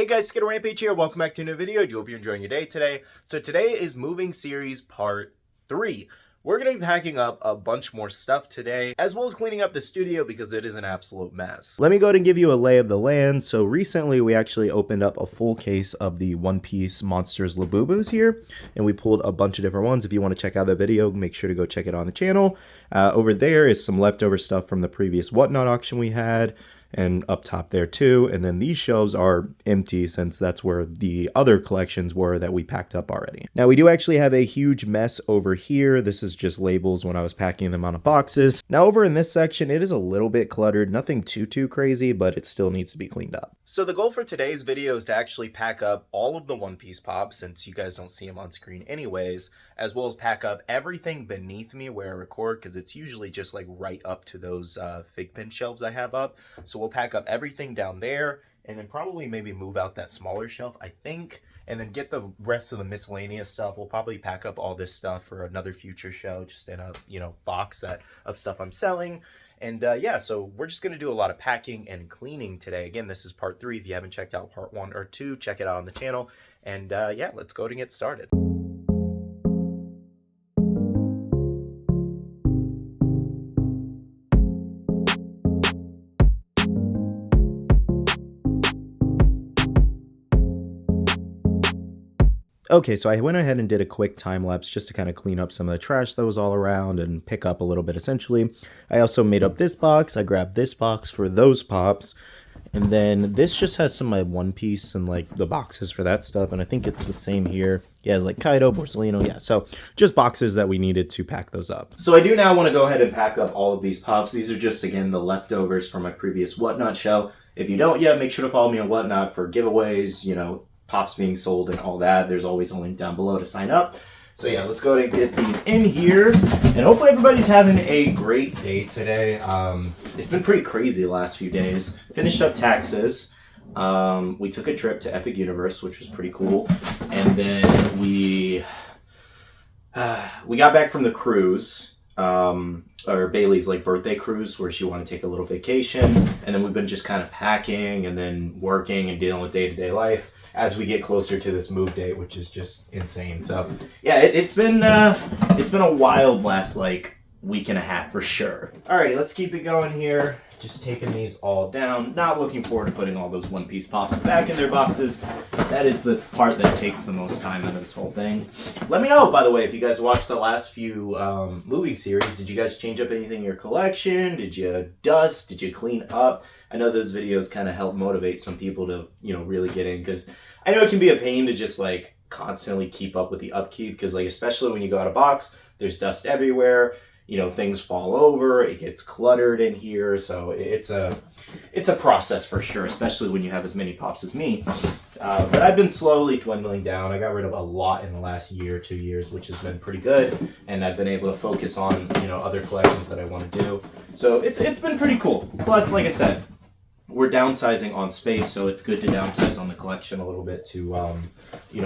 Hey guys, SkittleRampage here. Welcome back to a new video. I do hope you're enjoying your day today. So today is moving series part 3. We're going to be packing up a bunch more stuff today, as well as cleaning up the studio because it is an absolute mess. Let me go ahead and give you a lay of the land. So recently we actually opened up a full case of the One Piece Monsters Labubus here, and we pulled a bunch of different ones. If you want to check out that video, make sure to go check it on the channel. Over there is some leftover stuff from the previous Whatnot auction we had, and up top there too. And then these shelves are empty since that's where the other collections were that we packed up already. Now we do actually have a huge mess over here. This is just labels when I was packing them out of boxes. Now over in this section, it is a little bit cluttered, nothing too crazy, but it still needs to be cleaned up. So the goal for today's video is to actually pack up all of the One Piece pops, since you guys don't see them on screen anyways, as well as pack up everything beneath me where I record, because it's usually just like right up to those fig pin shelves I have up. So we'll pack up everything down there, and then probably maybe move out that smaller shelf, I think, and then get the rest of the miscellaneous stuff. We'll probably pack up all this stuff for another future show, just in a box of stuff I'm selling. And yeah, so we're just going to do a lot of packing and cleaning today. Again, this is part 3. If you haven't checked out part 1 or 2, check it out on the channel. And yeah, let's go ahead and get started. Okay, so I went ahead and did a quick time lapse just to kind of clean up some of the trash that was all around and pick up a little bit essentially. I also made up this box. I grabbed this box for those pops. And then this just has some of my One Piece and like the boxes for that stuff. And I think it's the same here. Yeah, it's like Kaido, Borsalino. Yeah, so just boxes that we needed to pack those up. So I do now want to go ahead and pack up all of these pops. These are just, again, the leftovers from my previous Whatnot show. If you don't yet, make sure to follow me on Whatnot for giveaways, pops being sold and all that. There's always a link down below to sign up. So yeah, let's go ahead and get these in here, and hopefully everybody's having a great day today. It's been pretty crazy the last few days. Finished up taxes. We took a trip to Epic Universe, which was pretty cool, and then we got back from the cruise, or Bailey's like birthday cruise, where she wanted to take a little vacation, and then we've been just kind of packing and then working and dealing with day-to-day life as we get closer to this move date, which is just insane. So yeah, it's been a wild last like week and a half for sure. Alrighty, let's keep it going here. Just taking these all down. Not looking forward to putting all those One Piece pops back in their boxes. That is the part that takes the most time out of this whole thing. Let me know, by the way, if you guys watched the last few movie series. Did you guys change up anything in your collection? Did you dust? Did you clean up? I know those videos kind of help motivate some people to, really get in, because I know it can be a pain to just like constantly keep up with the upkeep, because like especially when you go out of box, there's dust everywhere. Things fall over, it gets cluttered in here, so it's a process for sure, especially when you have as many pops as me. But I've been slowly dwindling down. I got rid of a lot in the last year, 2 years, which has been pretty good, and I've been able to focus on other collections that I want to do. So it's been pretty cool. Plus, like I said, we're downsizing on space, so it's good to downsize on the collection a little bit to,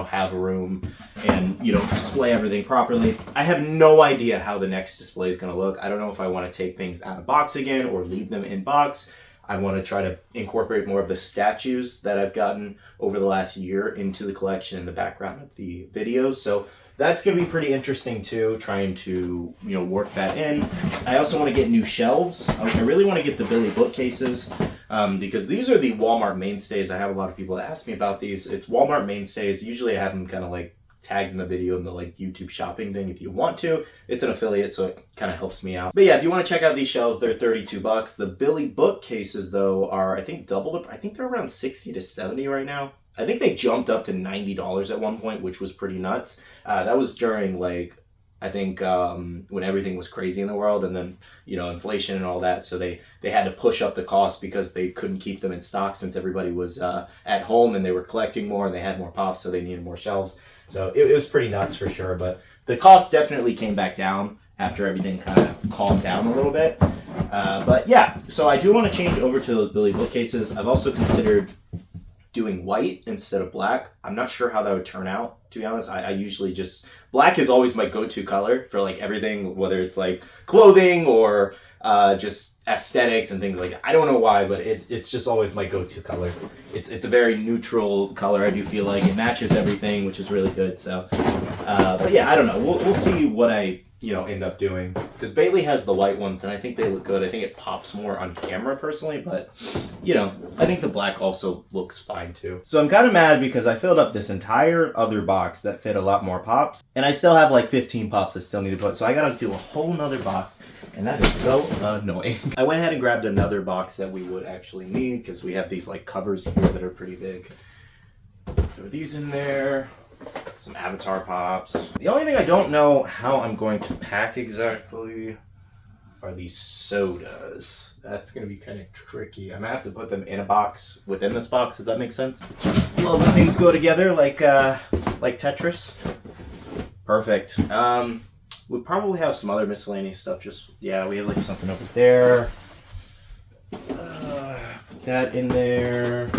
have room and, display everything properly. I have no idea how the next display is going to look. I don't know if I want to take things out of box again or leave them in box. I want to try to incorporate more of the statues that I've gotten over the last year into the collection in the background of the videos. So that's going to be pretty interesting too, trying to, work that in. I also want to get new shelves. I really want to get the Billy bookcases. Because these are the Walmart mainstays. I have a lot of people that ask me about these. It's Walmart mainstays. Usually I have them kind of like tagged in the video in the like YouTube shopping thing if you want to. It's an affiliate, so it kind of helps me out. But yeah, if you want to check out these shelves, they're $32. The Billy bookcases though are, I think, I think they're around 60 to 70 right now. I think they jumped up to $90 at one point, which was pretty nuts. That was during like, I think when everything was crazy in the world, and then, inflation and all that. So they had to push up the cost because they couldn't keep them in stock since everybody was at home and they were collecting more and they had more pops, so they needed more shelves. So it was pretty nuts for sure. But the cost definitely came back down after everything kind of calmed down a little bit. But yeah, so I do want to change over to those Billy bookcases. I've also considered doing white instead of black. I'm not sure how that would turn out, to be honest. I usually just, black is always my go-to color for like everything, whether it's like clothing or just aesthetics and things like that. I don't know why, but it's just always my go-to color. It's a very neutral color. I do feel like it matches everything, which is really good. So, but yeah, I don't know. We'll see what I end up doing, because Bailey has the white ones and I think they look good. I think it pops more on camera personally, but I think the black also looks fine too. So I'm kind of mad because I filled up this entire other box that fit a lot more pops, and I still have like 15 pops I still need to put, so I gotta do a whole nother box, and that is so annoying. I went ahead and grabbed another box that we would actually need, because we have these like covers here that are pretty big. Throw these in there. Some Avatar pops. The only thing I don't know how I'm going to pack exactly are these sodas. That's going to be kind of tricky. I'm going to have to put them in a box within this box, if that makes sense. Love when things go together like Tetris. Perfect. We probably have some other miscellaneous stuff. We have like something over there. Put that in there.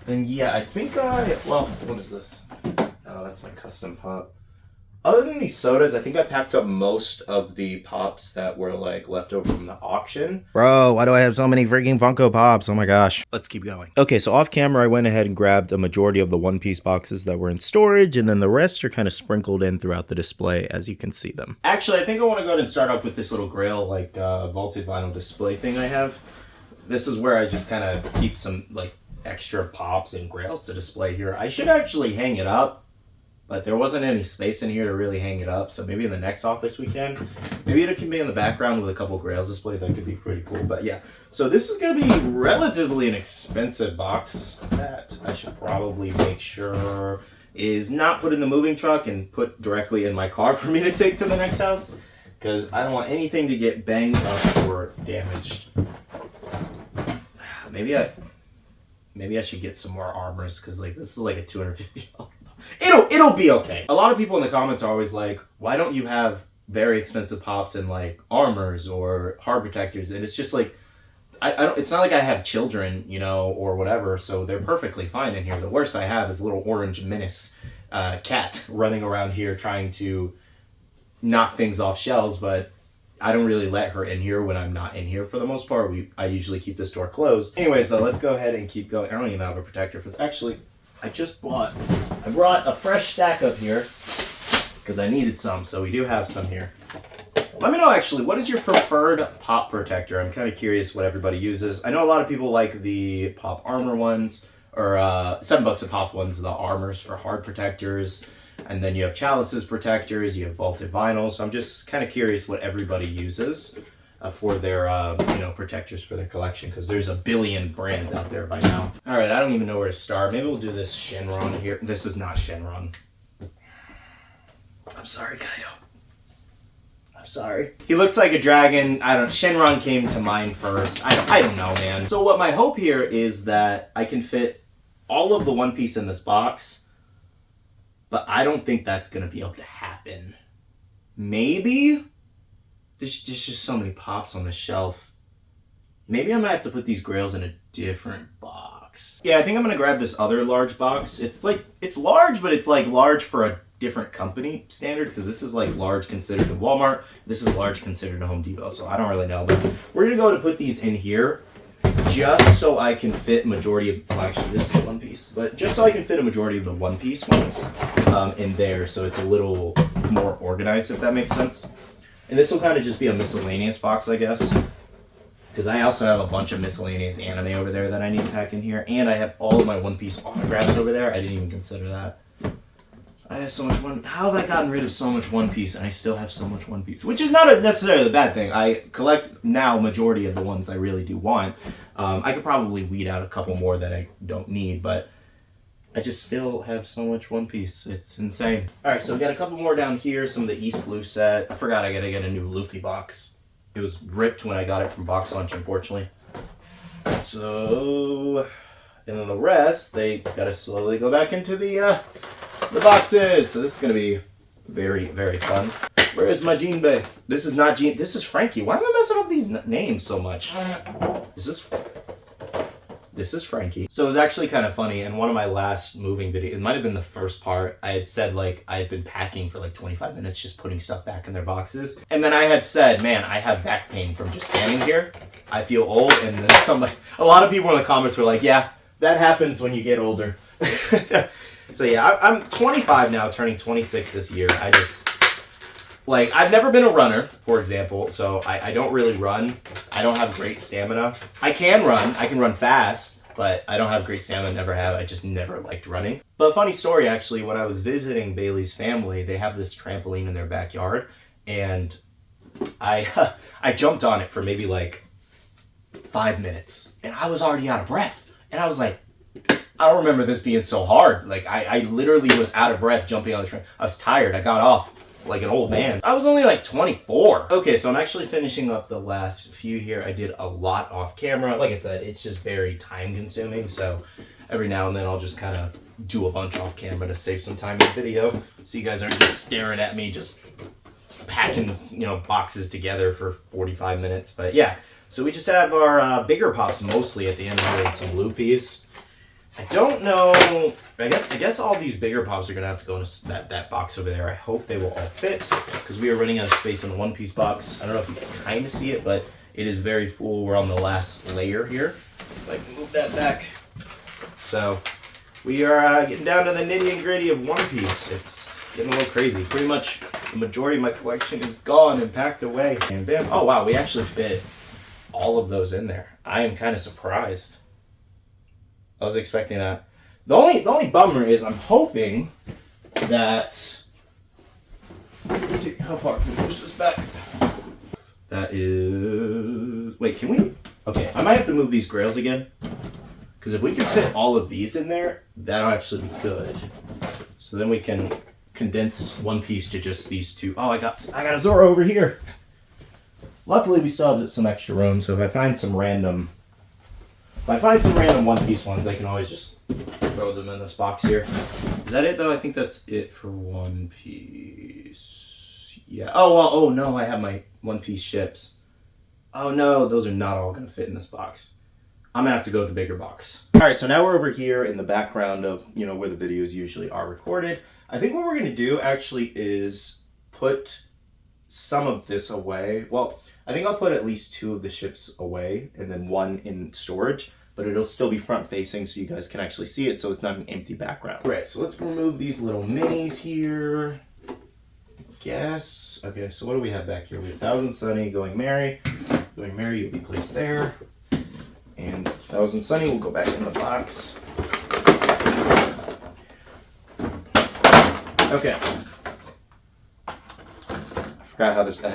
And yeah, I think what is this? Oh, that's my custom pop. Other than these sodas, I think I packed up most of the pops that were like left over from the auction. Bro, why do I have so many freaking Funko Pops? Oh my gosh. Let's keep going. Okay, so off camera, I went ahead and grabbed a majority of the One Piece boxes that were in storage, and then the rest are kind of sprinkled in throughout the display as you can see them. Actually, I think I want to go ahead and start off with this little Grail vaulted vinyl display thing I have. This is where I just kind of keep some like extra pops and Grails to display here. I should actually hang it up, but there wasn't any space in here to really hang it up, so maybe in the next office we can. Maybe it can be in the background with a couple Grails displayed. That could be pretty cool. But yeah, so this is going to be relatively an expensive box that I should probably make sure is not put in the moving truck and put directly in my car for me to take to the next house, because I don't want anything to get banged up or damaged. Maybe I should get some more armors, because like this is like a $250. It'll be okay. A lot of people in the comments are always like, why don't you have very expensive pops and like armors or hard protectors? And it's just like, I don't. It's not like I have children, or whatever, so they're perfectly fine in here. The worst I have is a little orange menace cat running around here trying to knock things off shelves, but I don't really let her in here when I'm not in here for the most part. I usually keep this door closed. Anyways, though, let's go ahead and keep going. I don't even have a protector for actually, I brought a fresh stack up here because I needed some, so we do have some here. Let me know, actually, what is your preferred pop protector? I'm kind of curious what everybody uses. I know a lot of people like the pop armor ones, or $7 a pop ones, the armors for hard protectors. And then you have Chalice's protectors, you have vaulted vinyl. So I'm just kind of curious what everybody uses for their, protectors for their collection, because there's a billion brands out there by now. All right, I don't even know where to start. Maybe we'll do this Shenron here. This is not Shenron. I'm sorry, Kaido. I'm sorry. He looks like a dragon. Shenron came to mind first. I don't know, man. So what my hope here is that I can fit all of the One Piece in this box, but I don't think that's going to be able to happen. Maybe? There's just so many pops on the shelf. Maybe I might have to put these Grails in a different box. Yeah, I think I'm going to grab this other large box. It's large, but it's like large for a different company standard, because this is like large considered to Walmart. This is large considered to Home Depot, so I don't really know. But we're going to go to put these in here, just so I can fit majority of, well, actually this is One Piece, but just so I can fit a majority of the One Piece ones in there, so it's a little more organized, if that makes sense. And this will kind of just be a miscellaneous box, I guess, because I also have a bunch of miscellaneous anime over there that I need to pack in here, and I have all of my One Piece autographs over there. I didn't even consider that. I have so much How have I gotten rid of so much One Piece, and I still have so much One Piece? Which is not necessarily a bad thing. I collect now majority of the ones I really do want. I could probably weed out a couple more that I don't need, but I just still have so much One Piece. It's insane. Alright, so we got a couple more down here. Some of the East Blue set. I forgot I gotta get a new Luffy box. It was ripped when I got it from Box Lunch, unfortunately. So, and then the rest, they gotta slowly go back into the boxes. So this is gonna be very, very fun. Where is my Jinbei? This is not This is Frankie. Why am I messing up these names so much? Is this... This is Frankie. So it was actually kind of funny. In one of my last moving videos, it might have been the first part, I had said like I had been packing for like 25 minutes just putting stuff back in their boxes. And then I had said, man, I have back pain from just standing here. I feel old. And then a lot of people in the comments were like, yeah, that happens when you get older. So yeah, I'm 25 now, turning 26 this year. I've never been a runner, for example, so I don't really run. I don't have great stamina. I can run fast, but I don't have great stamina, never have. I just never liked running. But funny story, actually, when I was visiting Bailey's family, they have this trampoline in their backyard, and I jumped on it for maybe like 5 minutes, and I was already out of breath. And I was like, I don't remember this being so hard. Like, I literally was out of breath jumping on the trampoline. I was tired. I got off like an old man. I was only like 24. Okay, so I'm actually finishing up the last few here. I did a lot off camera. Like I said, it's just very time consuming. So every now and then I'll just kind of do a bunch off camera to save some time in the video. So you guys aren't just staring at me just packing, boxes together for 45 minutes. But yeah, so we just have our bigger pops mostly at the end here and some Luffy's. I don't know. I guess all these bigger pops are gonna have to go into that box over there. I hope they will all fit because we are running out of space in the One Piece box. I don't know if you can kind of see it, but it is very full. We're on the last layer here. Like, move that back. So we are getting down to the nitty and gritty of One Piece. It's getting a little crazy. Pretty much the majority of my collection is gone and packed away. And bam! Oh wow, we actually fit all of those in there. I am kind of surprised. I was expecting that. The only bummer is I'm hoping that. Let's see how far can we push this back. That is. Wait, can we? Okay, I might have to move these grails again. Because if we can fit all of these in there, that'll actually be good. So then we can condense One Piece to just these two. Oh, I got a Zoro over here. Luckily, we still have some extra room. So if I find some random One Piece ones, I can always just throw them in this box here. Is that it, though? I think that's it for One Piece. Yeah. Oh no, I have my One Piece ships. Oh, no, those are not all going to fit in this box. I'm going to have to go with the bigger box. All right, so now we're over here in the background of, where the videos usually are recorded. I think what we're going to do, actually, is put some of this away. Well, I think I'll put at least 2 of the ships away and then 1 in storage, but it'll still be front facing so you guys can actually see it, so it's not an empty background. All right, so let's remove these little minis here. Guess. Okay, so what do we have back here? We have 1000 Sunny, Going Merry. Going Merry, you'll be placed there. And 1000 Sunny will go back in the box. Okay. I forgot how this. I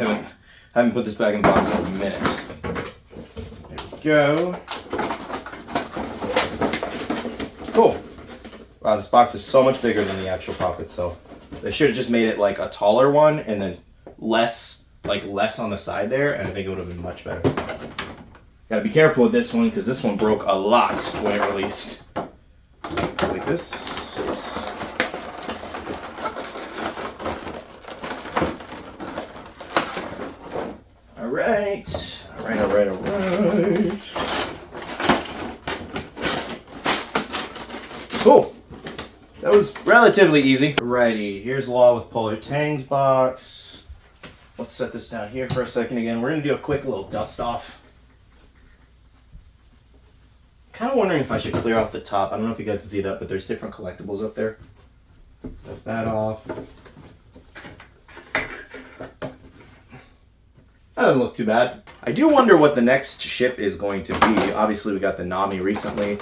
haven't put this back in the box in a minute. There we go. Cool. Wow, this box is so much bigger than the actual pop itself. They should have just made it like a taller one and then less on the side there, and I think it would have been much better. Gotta be careful with this one because this one broke a lot when it released. Like this. Alright. Cool. That was relatively easy. Alrighty, here's Law with Polar Tang's box. Let's set this down here for a second again. We're gonna do a quick little dust off. Kind of wondering if I should clear off the top. I don't know if you guys can see that, but there's different collectibles up there. Dust that off. That doesn't look too bad. I do wonder what the next ship is going to be. Obviously, we got the Nami recently.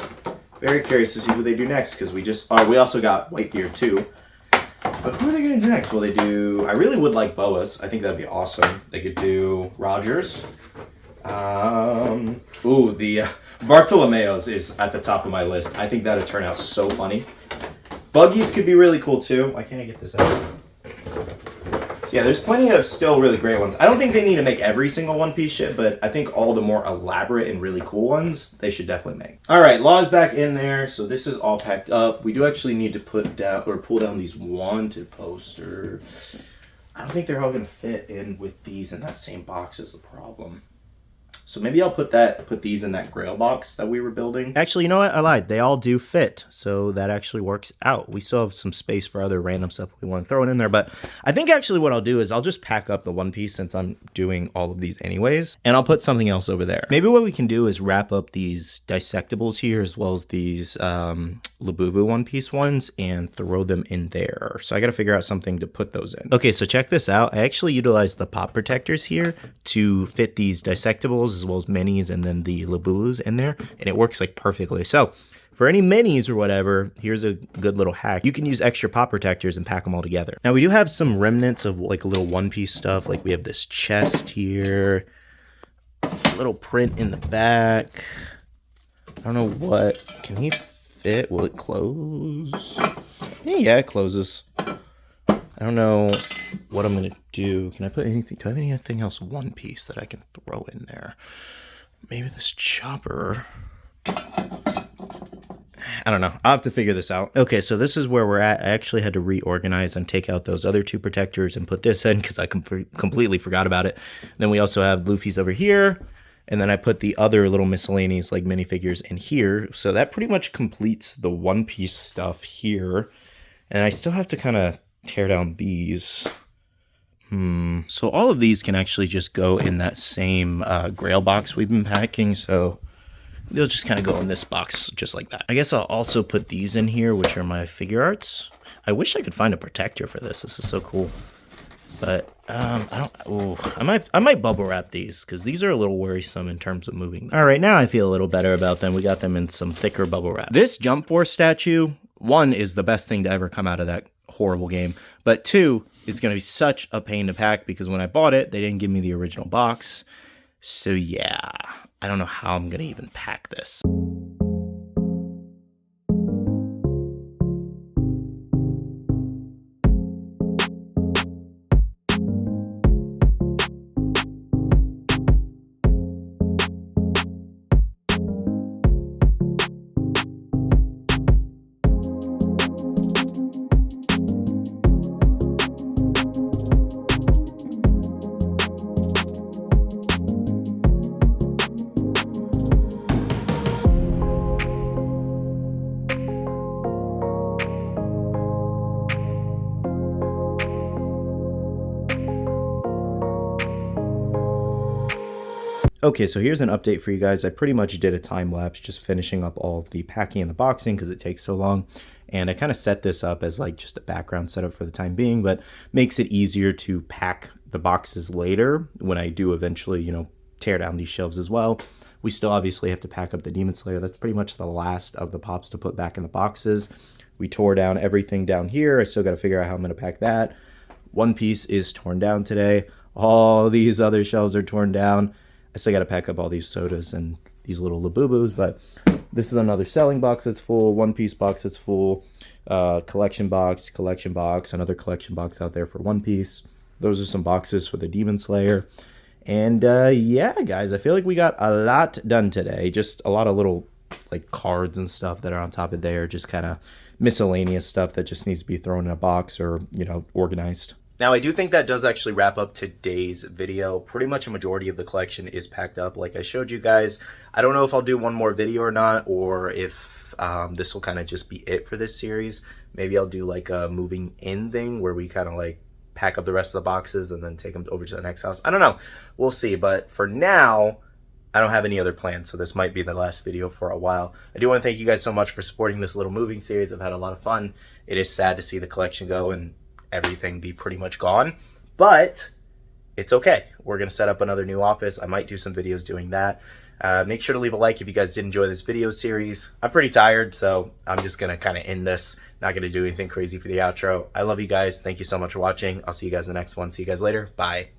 Very curious to see who they do next, because we also got Whitebeard too. But who are they going to do next? Will they do... I really would like Boas. I think that'd be awesome. They could do Rogers. The Bartolomeo's is at the top of my list. I think that'd turn out so funny. Buggies could be really cool too. Why can't I get this out? So yeah, there's plenty of still really great ones. I don't think they need to make every single One Piece ship, but I think all the more elaborate and really cool ones, they should definitely make. All right, Law's back in there, so this is all packed up. We do actually need to pull down these wanted posters. I don't think they're all gonna fit in with these in that same box is the problem. So maybe I'll put these in that Grail box that we were building. Actually, you know what? I lied. They all do fit. So that actually works out. We still have some space for other random stuff we want to throw it in there. But I think actually what I'll do is I'll just pack up the One Piece since I'm doing all of these anyways. And I'll put something else over there. Maybe what we can do is wrap up these dissectables here as well as these Labubu One Piece ones and throw them in there. So I got to figure out something to put those in. Okay, so check this out. I actually utilized the pop protectors here to fit these dissectables as well as minis and then the Labubus in there, and it works like perfectly. So for any minis or whatever, here's a good little hack. You can use extra pop protectors and pack them all together. Now we do have some remnants of like a little One Piece stuff. Like we have this chest here, a little print in the back. I don't know what, can he fit? Will it close? Yeah, it closes. I don't know what I'm gonna do. Can I put anything? Do I have anything else One Piece that I can throw in there? Maybe this chopper. I don't know. I'll have to figure this out. Okay, so this is where we're at. I actually had to reorganize and take out those other two protectors and put this in because I completely forgot about it. Then we also have Luffy's over here. And then I put the other little miscellaneous like minifigures in here. So that pretty much completes the One Piece stuff here. And I still have to kind of tear down these. So all of these can actually just go in that same Grail box we've been packing. So they'll just kind of go in this box just like that. I guess I'll also put these in here, which are my figure arts. I wish I could find a protector for this. This is so cool. But I might bubble wrap these because these are a little worrisome in terms of moving. All right, now I feel a little better about them. We got them in some thicker bubble wrap. This Jump Force statue, one, is the best thing to ever come out of that horrible game. But two, is going to be such a pain to pack because when I bought it, they didn't give me the original box. So yeah, I don't know how I'm going to even pack this. Okay, so here's an update for you guys. I pretty much did a time lapse just finishing up all of the packing and the boxing because it takes so long. And I kind of set this up as like just a background setup for the time being, but makes it easier to pack the boxes later when I do eventually, you know, tear down these shelves as well. We still obviously have to pack up the Demon Slayer. That's pretty much the last of the pops to put back in the boxes. We tore down everything down here. I still got to figure out how I'm going to pack that. One Piece is torn down today. All these other shelves are torn down. I still got to pack up all these sodas and these little Labubus, but this is another selling box that's full, One Piece box that's full, collection box, another collection box out there for One Piece. Those are some boxes for the Demon Slayer. And yeah, guys, I feel like we got a lot done today. Just a lot of little like cards and stuff that are on top of there, just kind of miscellaneous stuff that just needs to be thrown in a box or, you know, organized. Now, I do think that does actually wrap up today's video. Pretty much a majority of the collection is packed up like I showed you guys. I don't know if I'll do one more video or not, or if this will kind of just be it for this series. Maybe I'll do like a moving in thing where we kind of like pack up the rest of the boxes and then take them over to the next house. I don't know. We'll see. But for now, I don't have any other plans, so this might be the last video for a while. I do want to thank you guys so much for supporting this little moving series. I've had a lot of fun. It is sad to see the collection go and everything be pretty much gone, but it's okay. We're going to set up another new office. I might do some videos doing that. Make sure to leave a like if you guys did enjoy this video series. I'm pretty tired, so I'm just going to kind of end this. Not going to do anything crazy for the outro. I love you guys. Thank you so much for watching. I'll see you guys in the next one. See you guys later. Bye.